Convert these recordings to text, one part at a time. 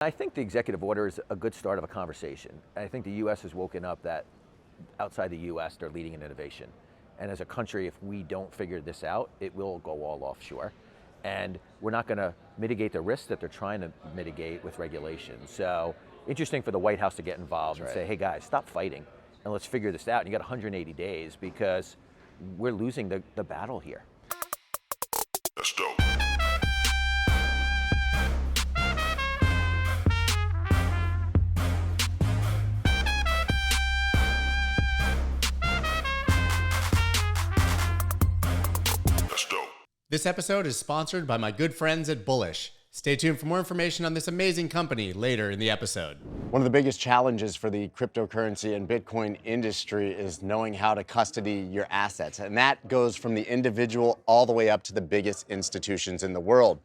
I think the executive order is a good start of a conversation. I think the U.S. has woken up that outside the U.S. they're leading in innovation. And as a country, if we don't figure this out, it will go all offshore. And we're not going to mitigate the risks that they're trying to mitigate with regulation. So interesting for the White House to get involved and say, hey guys, stop fighting and let's figure this out. And you got 180 days because we're losing the battle here. Let's go. This episode is sponsored by my good friends at Bullish. Stay tuned for more information on this amazing company later in the episode. One of the biggest challenges for the cryptocurrency and Bitcoin industry is knowing how to custody your assets. And that goes from the individual all the way up to the biggest institutions in the world.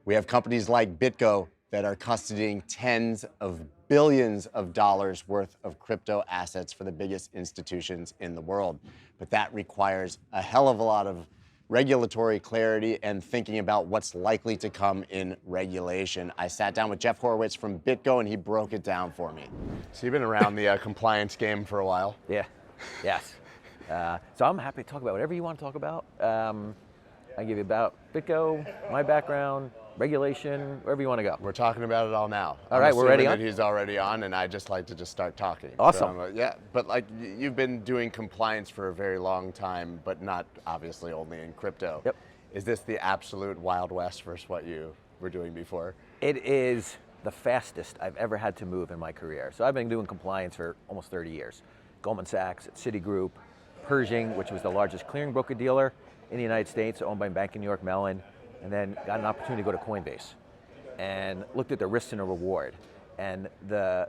We have companies like BitGo that are custodying tens of billions of dollars worth of crypto assets for the biggest institutions in the world. But that requires a hell of a lot of regulatory clarity and thinking about what's likely to come in regulation. I sat down with Jeff Horowitz from BitGo and he broke it down for me. So you've been around the compliance game for a while. Yeah, yes. So I'm happy to talk about whatever you want to talk about. I give you about BitGo, my background, regulation, wherever you want to go. We're talking about it all now. All right, we're ready on? He's already on, and I just like to just start talking. Awesome. So, yeah, but like you've been doing compliance for a very long time, but not obviously only in crypto. Yep. Is this the absolute Wild West versus what you were doing before? It is the fastest I've ever had to move in my career. So I've been doing compliance for almost 30 years. Goldman Sachs, Citigroup, Pershing, which was the largest clearing broker dealer in the United States, owned by a bank in New York Mellon, and then got an opportunity to go to Coinbase and looked at the risks and the reward. And the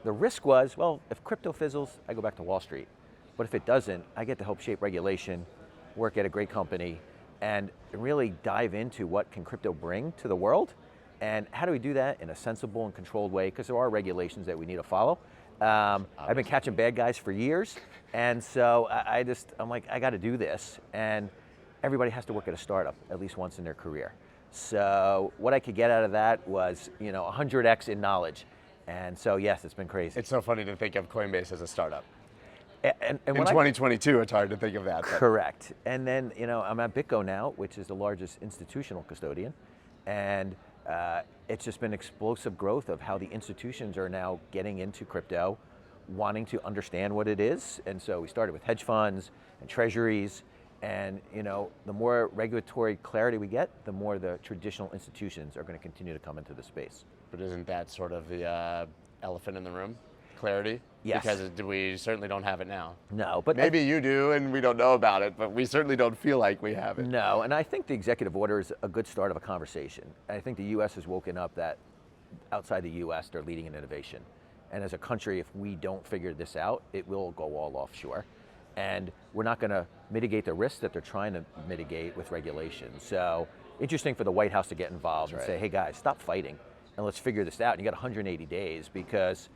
risk was, well, if crypto fizzles, I go back to Wall Street. But if it doesn't, I get to help shape regulation, work at a great company, and really dive into what can crypto bring to the world, and how do we do that in a sensible and controlled way, because there are regulations that we need to follow. I've been catching bad guys for years, and so I'm like, I got to do this. And everybody has to work at a startup at least once in their career. So what I could get out of that was, 100x in knowledge. And so yes, it's been crazy. It's so funny to think of Coinbase as a startup. And in 2022, it's hard to think of that. Correct. And then, I'm at BitGo now, which is the largest institutional custodian. And it's just been explosive growth of how the institutions are now getting into crypto, wanting to understand what it is. And so we started with hedge funds and treasuries. And the more regulatory clarity we get, the more the traditional institutions are going to continue to come into the space. But isn't that sort of the elephant in the room? Clarity? Yes. Because we certainly don't have it now. No, but maybe you do and we don't know about it, but we certainly don't feel like we have it. No, and I think the executive order is a good start of a conversation. I think the U.S. has woken up that outside the U.S. they're leading in innovation. And as a country, if we don't figure this out, it will go all offshore. And we're not going to mitigate the risks that they're trying to mitigate with regulation. So interesting for the White House to get involved and say, hey guys, stop fighting and let's figure this out. And you got 180 days because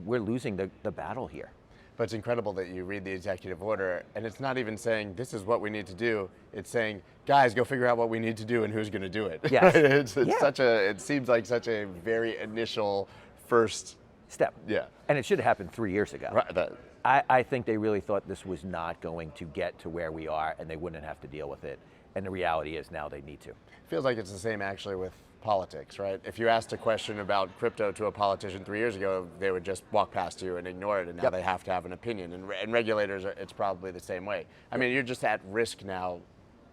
we're losing the battle here. But it's incredible that you read the executive order and it's not even saying this is what we need to do. It's saying, guys, go figure out what we need to do and who's going to do it. Yes. It seems like such a very initial first step. Yeah. And it should have happened 3 years ago. Right. I think they really thought this was not going to get to where we are and they wouldn't have to deal with it. And the reality is now they need to. Feels like it's the same actually with politics, right? If you asked a question about crypto to a politician 3 years ago, they would just walk past you and ignore it, and now they have to have an opinion. And regulators, it's probably the same way. I mean, you're just at risk now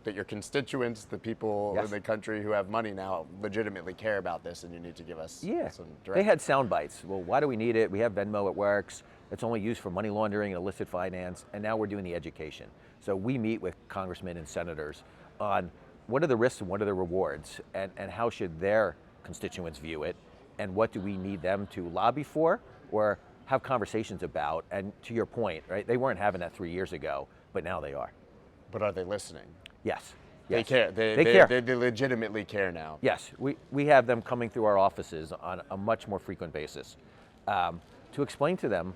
that your constituents, the people in the country who have money now, legitimately care about this, and you need to give us some direction. They had sound bites. Well, why do we need it? We have Venmo, it works. It's only used for money laundering and illicit finance, and now we're doing the education. So we meet with congressmen and senators on what are the risks and what are the rewards, and how should their constituents view it, and what do we need them to lobby for or have conversations about. And to your point, right, they weren't having that 3 years ago, but now they are. But are they listening? Yes. They care. They care. They legitimately care now. Yes, we have them coming through our offices on a much more frequent basis to explain to them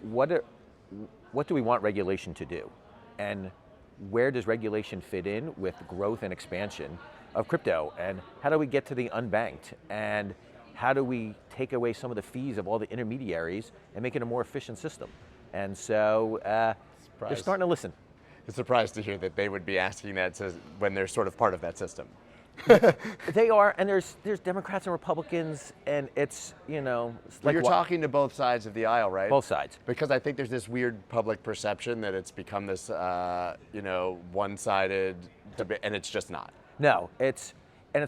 what do we want regulation to do, and where does regulation fit in with growth and expansion of crypto, and how do we get to the unbanked, and how do we take away some of the fees of all the intermediaries and make it a more efficient system? And so they're starting to listen. I'm surprised to hear that they would be asking that when they're sort of part of that system. They are, and there's Democrats and Republicans, and it's, But you're talking to both sides of the aisle, right? Both sides. Because I think there's this weird public perception that it's become this, one-sided debate, and it's just not. No, it's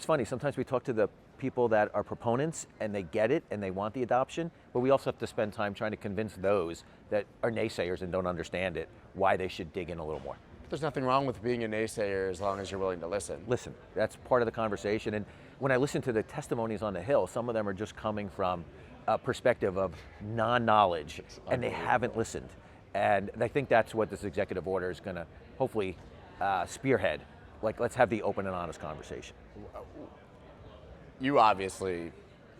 funny. Sometimes we talk to the people that are proponents, and they get it, and they want the adoption, but we also have to spend time trying to convince those that are naysayers and don't understand it, why they should dig in a little more. There's nothing wrong with being a naysayer as long as you're willing to listen. Listen, that's part of the conversation. And when I listen to the testimonies on the Hill, some of them are just coming from a perspective of non-knowledge, and they haven't listened. And I think that's what this executive order is going to hopefully spearhead. Like, let's have the open and honest conversation. You obviously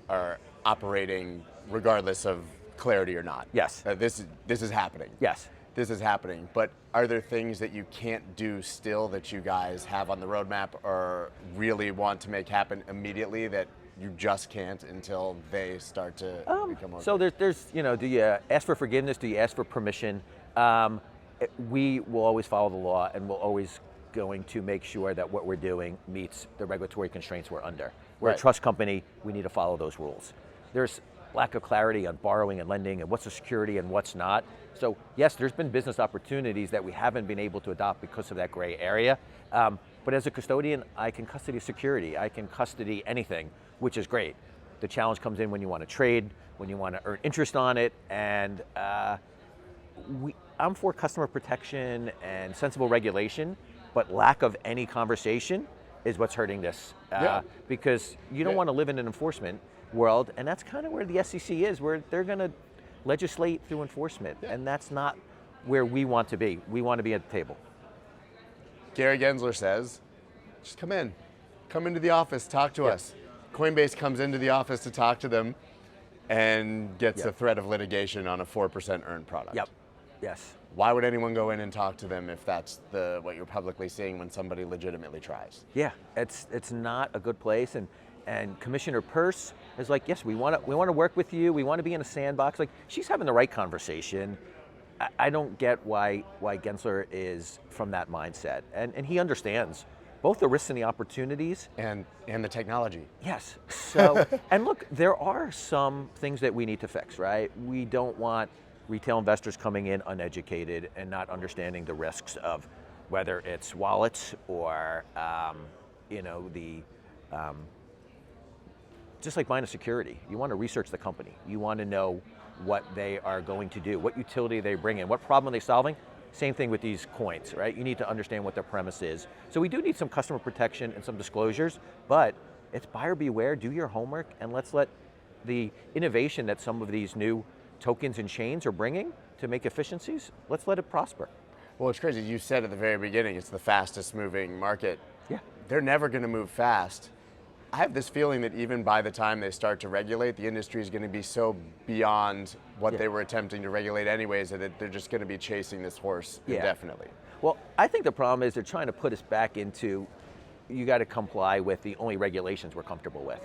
are operating regardless of clarity or not. Yes. This is happening. Yes. This is happening, but are there things that you can't do still that you guys have on the roadmap or really want to make happen immediately that you just can't until they start to become more? So there's do you ask for forgiveness? Do you ask for permission? We will always follow the law, and we're always going to make sure that what we're doing meets the regulatory constraints we're under. We're a trust company. We need to follow those rules. There's lack of clarity on borrowing and lending and what's a security and what's not. So yes, there's been business opportunities that we haven't been able to adopt because of that gray area. But as a custodian, I can custody security. I can custody anything, which is great. The challenge comes in when you want to trade, when you want to earn interest on it, and I'm for customer protection and sensible regulation, but lack of any conversation is what's hurting this. Because you don't want to live in an enforcement world, and that's kind of where the SEC is, where they're going to legislate through enforcement, and that's not where we want to be. We want to be at the table. Gary Gensler says, just come into the office, talk to us. Coinbase comes into the office to talk to them and gets a threat of litigation on a 4% earned product. Yep, yes. Why would anyone go in and talk to them if that's what you're publicly seeing when somebody legitimately tries? Yeah, it's not a good place, and Commissioner Peirce is like, yes, we want to work with you. We want to be in a sandbox. Like, she's having the right conversation. I don't get why Gensler is from that mindset, and he understands both the risks and the opportunities. And the technology. Yes. So, and look, there are some things that we need to fix, right? We don't want retail investors coming in uneducated and not understanding the risks of whether it's wallets or just like buying a security. You want to research the company. You want to know what they are going to do, what utility they bring in, what problem are they solving. Same thing with these coins, right? You need to understand what their premise is. So we do need some customer protection and some disclosures, but it's buyer beware, do your homework, and let's let the innovation that some of these new tokens and chains are bringing to make efficiencies, let's let it prosper. Well, it's crazy. You said at the very beginning, it's the fastest moving market. Yeah. They're never going to move fast. I have this feeling that even by the time they start to regulate, the industry is going to be so beyond what they were attempting to regulate anyways that they're just going to be chasing this horse indefinitely. Well, I think the problem is they're trying to put us back into, you got to comply with the only regulations we're comfortable with,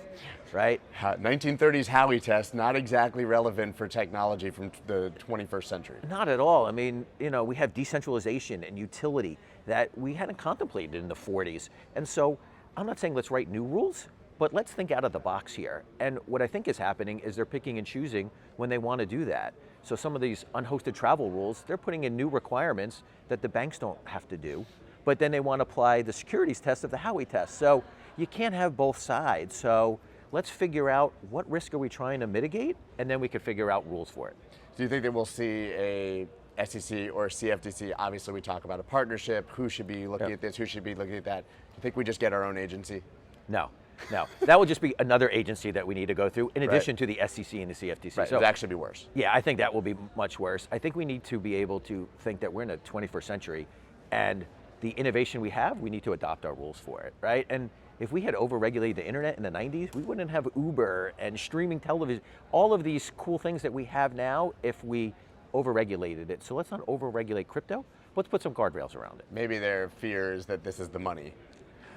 right? 1930s Howey test, not exactly relevant for technology from the 21st century. Not at all. I mean, we have decentralization and utility that we hadn't contemplated in the 40s. And so I'm not saying let's write new rules, but let's think out of the box here. And what I think is happening is they're picking and choosing when they want to do that. So some of these unhosted travel rules, they're putting in new requirements that the banks don't have to do, but then they want to apply the securities test of the Howey test. So you can't have both sides. So let's figure out what risk are we trying to mitigate, and then we can figure out rules for it. Do you think that we'll see a SEC or CFTC? Obviously we talk about a partnership, who should be looking at this, who should be looking at that. Do you think we just get our own agency? No. That will just be another agency that we need to go through in addition to the SEC and the CFTC. Right. So, it'd actually be worse. Yeah, I think that will be much worse. I think we need to be able to think that we're in the 21st century, and the innovation we have, we need to adopt our rules for it, right? And if we had overregulated the internet in the 90s, we wouldn't have Uber and streaming television, all of these cool things that we have now if we overregulated it. So let's not overregulate crypto. Let's put some guardrails around it. Maybe their fear is that this is the money.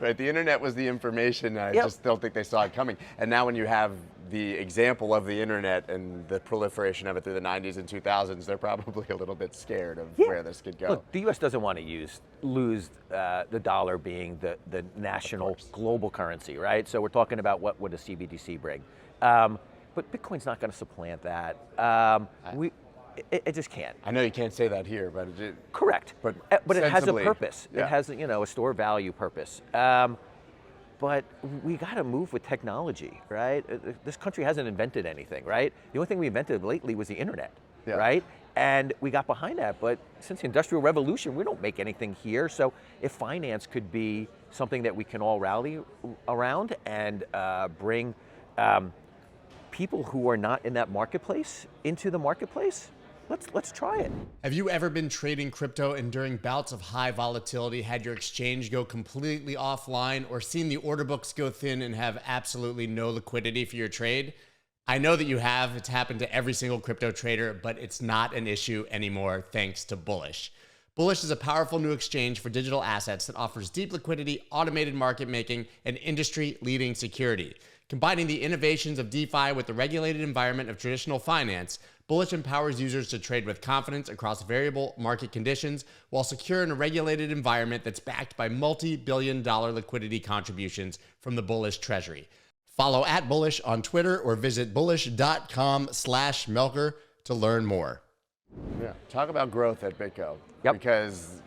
Right, the internet was the information, I just don't think they saw it coming. And now when you have the example of the internet and the proliferation of it through the 90s and 2000s, they're probably a little bit scared of where this could go. Look, the U.S. doesn't want to lose the dollar being the national global currency, right? So we're talking about what would a CBDC bring. But Bitcoin's not going to supplant that. It just can't. I know you can't say that here, but correct. But it has a purpose. Yeah. It has a store value purpose. But we got to move with technology, right? This country hasn't invented anything, right? The only thing we invented lately was the internet, right? And we got behind that, but since the Industrial Revolution, we don't make anything here. So if finance could be something that we can all rally around and bring people who are not in that marketplace into the marketplace, let's try it. Have you ever been trading crypto and during bouts of high volatility had your exchange go completely offline or seen the order books go thin and have absolutely no liquidity for your trade? I know that you have. It's happened to every single crypto trader, but it's not an issue anymore thanks to Bullish. Bullish is a powerful new exchange for digital assets that offers deep liquidity, automated market making, and industry-leading security. Combining the innovations of DeFi with the regulated environment of traditional finance, Bullish empowers users to trade with confidence across variable market conditions while secure in a regulated environment that's backed by multi-billion-dollar liquidity contributions from the Bullish Treasury. Follow @Bullish on Twitter or visit bullish.com/Melker to learn more. Yeah, talk about growth at BitGo. Yep. Because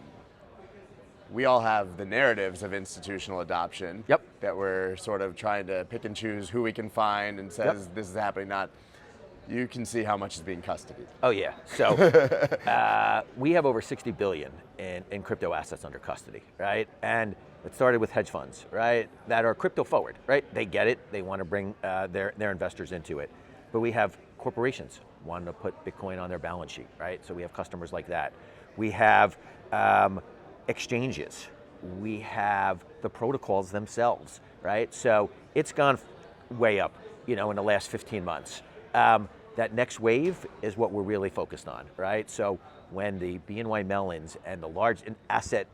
we all have the narratives of institutional adoption. Yep. That we're sort of trying to pick and choose who we can find and says this is happening, not. You can see how much is being custodied. Oh yeah, so we have over 60 billion in crypto assets under custody, right? And it started with hedge funds, right? That are crypto forward, right? They get it, they want to bring their investors into it. But we have corporations wanting to put Bitcoin on their balance sheet, right? So we have customers like that. We have exchanges. We have the protocols themselves, right? So it's gone way up, in the last 15 months. That next wave is what we're really focused on, right? So when the BNY Mellons and the large asset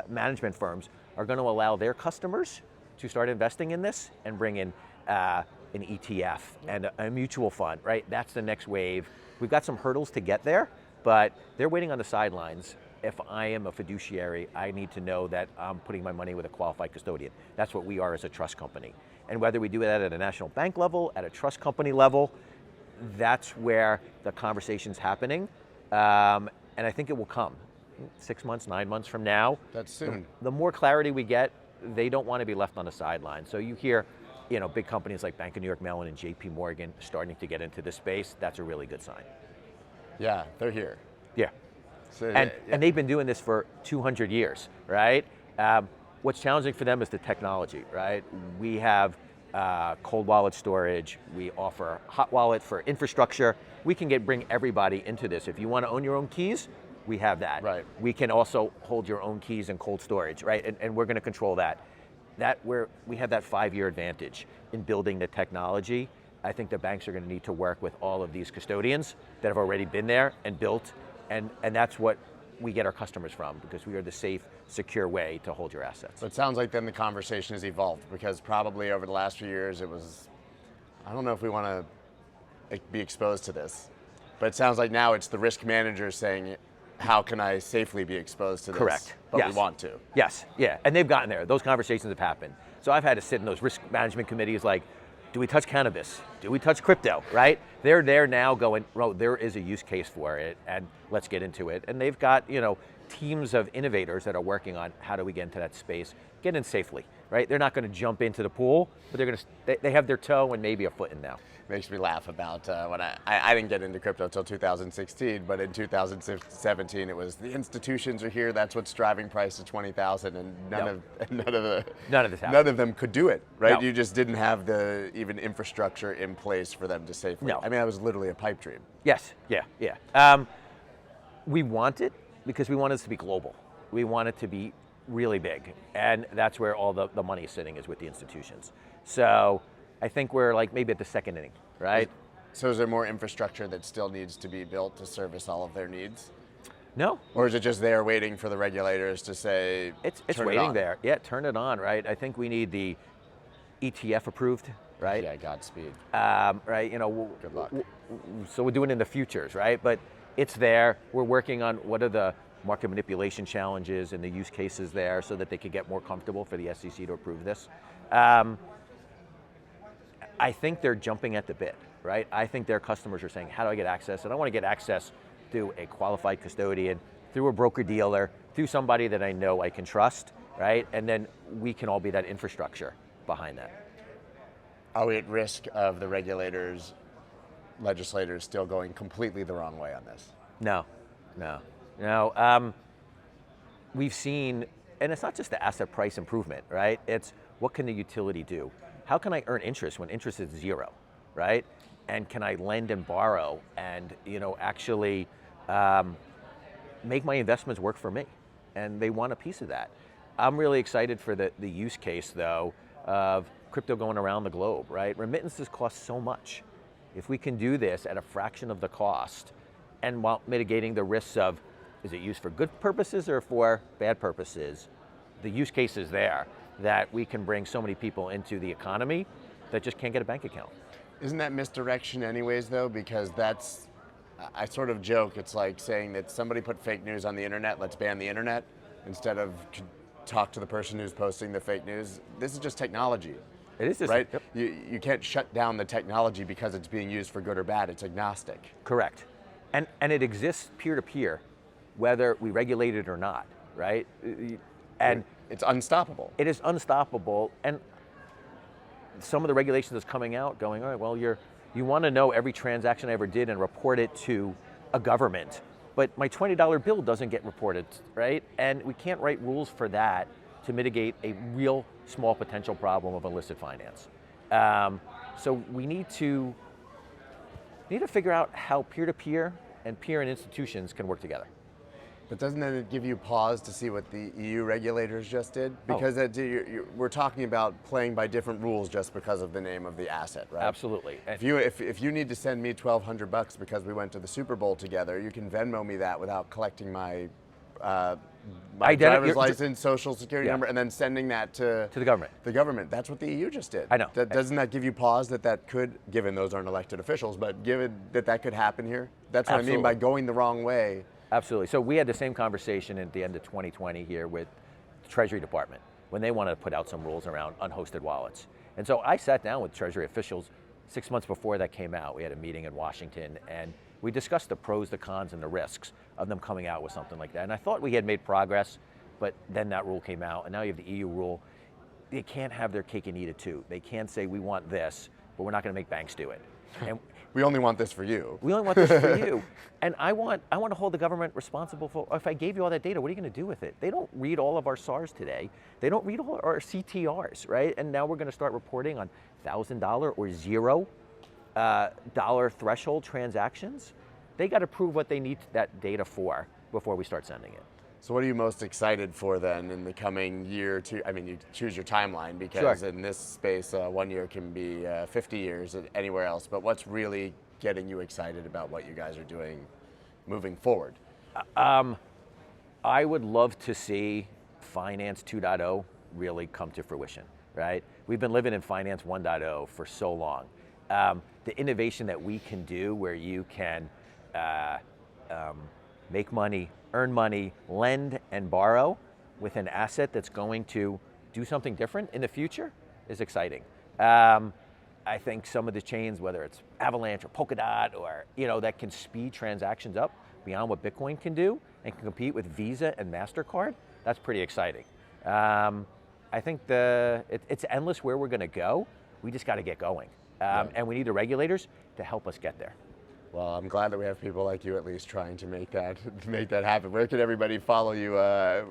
management firms are going to allow their customers to start investing in this and bring in an ETF and a mutual fund, right? That's the next wave. We've got some hurdles to get there, but they're waiting on the sidelines. If I am a fiduciary, I need to know that I'm putting my money with a qualified custodian. That's what we are as a trust company. And whether we do that at a national bank level, at a trust company level, that's where the conversation's happening. And I think it will come 6 months, 9 months from now. That's soon. The more clarity we get, they don't want to be left on the sidelines. So you hear, big companies like Bank of New York Mellon and JP Morgan starting to get into this space. That's a really good sign. Yeah, they're here. Yeah. So, and they've been doing this for 200 years, right? What's challenging for them is the technology, right? We have cold wallet storage. We offer hot wallet for infrastructure. We can bring everybody into this. If you want to own your own keys, we have that. Right. We can also hold your own keys in cold storage, right? And we're going to control that. We have that 5-year advantage in building the technology. I think the banks are going to need to work with all of these custodians that have already been there and built, and that's what we get our customers from, because we are the safe, secure way to hold your assets. So it sounds like then the conversation has evolved, because probably over the last few years it was, I don't know if we want to be exposed to this, but it sounds like now it's the risk managers saying, how can I safely be exposed to this? Correct. But yes. we want to. Yes, yeah, and they've gotten there. Those conversations have happened. So I've had to sit in those risk management committees like, do we touch cannabis? Do we touch crypto, right? They're there now going, oh, there is a use case for it, and let's get into it. And they've got, teams of innovators that are working on how do we get into that space, get in safely, right? They're not going to jump into the pool, but they have their toe and maybe a foot in now. Makes me laugh about when I didn't get into crypto until 2016, but in 2017 it was the institutions are here. That's what's driving price to 20,000, and none of this happened. None of them could do it, right? No. You just didn't have the even infrastructure in place for them to safely. No. I mean, that was literally a pipe dream. Yes, yeah. We want it because we want it to be global. We want it to be really big, and that's where all the money is sitting, is with the institutions. So I think we're like maybe at the second inning, right? So is there more infrastructure that still needs to be built to service all of their needs? No. Or is it just there waiting for the regulators to say, it's turn waiting it on? there. Yeah, turn it on, right? I think we need the ETF approved, right? Yeah, Godspeed. Right, Good luck. So we're doing it in the futures, right? But it's there. We're working on what are the market manipulation challenges and the use cases there so that they could get more comfortable for the SEC to approve this. I think they're jumping at the bit, right? I think their customers are saying, how do I get access? And I want to get access through a qualified custodian, through a broker-dealer, through somebody that I know I can trust, right? And then we can all be that infrastructure behind that. Are we at risk of the regulators, legislators still going completely the wrong way on this? No. We've seen, and it's not just the asset price improvement, right? It's what can the utility do? How can I earn interest when interest is zero, right? And can I lend and borrow and actually make my investments work for me? And they want a piece of that. I'm really excited for the use case though of crypto going around the globe, right? Remittances cost so much. If we can do this at a fraction of the cost and while mitigating the risks of, is it used for good purposes or for bad purposes? The use case is there that we can bring so many people into the economy that just can't get a bank account. Isn't that misdirection anyways though? Because I sort of joke, it's like saying that somebody put fake news on the internet, let's ban the internet, instead of talk to the person who's posting the fake news. This is just technology. It is just, right? Yep. You can't shut down the technology because it's being used for good or bad, it's agnostic. Correct. And it exists peer-to-peer, whether we regulate it or not, right? And it's unstoppable. It is unstoppable, and some of the regulations that's coming out going, all right, well, you want to know every transaction I ever did and report it to a government, but my $20 bill doesn't get reported, right? And we can't write rules for that to mitigate a real small potential problem of illicit finance. So we need to figure out how peer-to-peer and peer and institutions can work together. But doesn't that give you pause to see what the EU regulators just did? Because we're talking about playing by different rules just because of the name of the asset, right? Absolutely. If you need to send me $1,200 because we went to the Super Bowl together, you can Venmo me that without collecting my driver's license, social security number, and then sending that to the government. The government. That's what the EU just did. I know. Doesn't that give you pause that could, given those aren't elected officials, but given that could happen here? That's what Absolutely. I mean by going the wrong way. Absolutely. So we had the same conversation at the end of 2020 here with the Treasury Department when they wanted to put out some rules around unhosted wallets. And so I sat down with Treasury officials 6 months before that came out. We had a meeting in Washington and we discussed the pros, the cons, and the risks of them coming out with something like that. And I thought we had made progress, but then that rule came out, and now you have the EU rule. They can't have their cake and eat it too. They can't say, we want this, but we're not going to make banks do it. And we only want this for you. We only want this for you. And I want to hold the government responsible for, if I gave you all that data, what are you going to do with it? They don't read all of our SARs today. They don't read all our CTRs, right? And now we're going to start reporting on $1,000 or $0 threshold transactions. They got to prove what they need that data for before we start sending it. So what are you most excited for then in the coming year or two? I mean, you choose your timeline because Sure. in this space, 1 year can be 50 years anywhere else. But what's really getting you excited about what you guys are doing moving forward? I would love to see Finance 2.0 really come to fruition, right? We've been living in Finance 1.0 for so long. The innovation that we can do where you can make money, earn money, lend and borrow with an asset that's going to do something different in the future is exciting. I think some of the chains, whether it's Avalanche or Polkadot or, that can speed transactions up beyond what Bitcoin can do and can compete with Visa and MasterCard, that's pretty exciting. I think it's endless where we're going to go. We just got to get going. And we need the regulators to help us get there. Well, I'm glad that we have people like you at least trying to make that happen. Where can everybody follow you,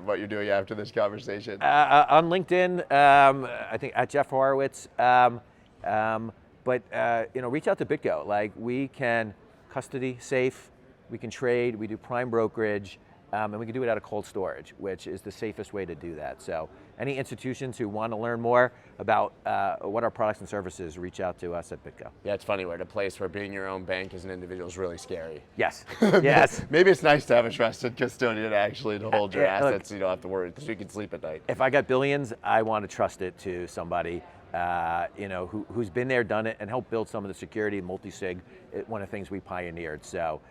what you're doing after this conversation? On LinkedIn, I think at Jeff Horowitz. But reach out to BitGo. Like, we can custody safe, we can trade, we do prime brokerage, and we can do it out of cold storage, which is the safest way to do that. So any institutions who want to learn more about what our products and services, reach out to us at BitGo. Yeah, it's funny, we're at a place where being your own bank as an individual is really scary. Yes, yes. Maybe it's nice to have a trusted custodian actually to hold your Yeah, look, assets so you don't have to worry, so you can sleep at night. If I got billions, I want to trust it to somebody who's been there, done it, and helped build some of the security, multi-sig, one of the things we pioneered. So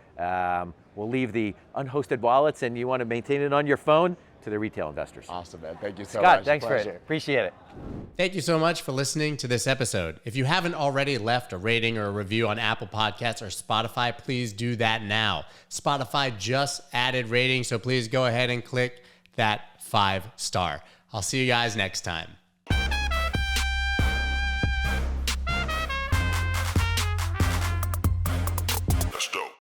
we'll leave the unhosted wallets, and you want to maintain it on your phone, to the retail investors. Awesome, man. Thank you so Scott, much. thanks for it. Appreciate it. Thank you so much for listening to this episode. If you haven't already left a rating or a review on Apple Podcasts or Spotify, please do that now. Spotify just added ratings, so please go ahead and click that 5-star. I'll see you guys next time.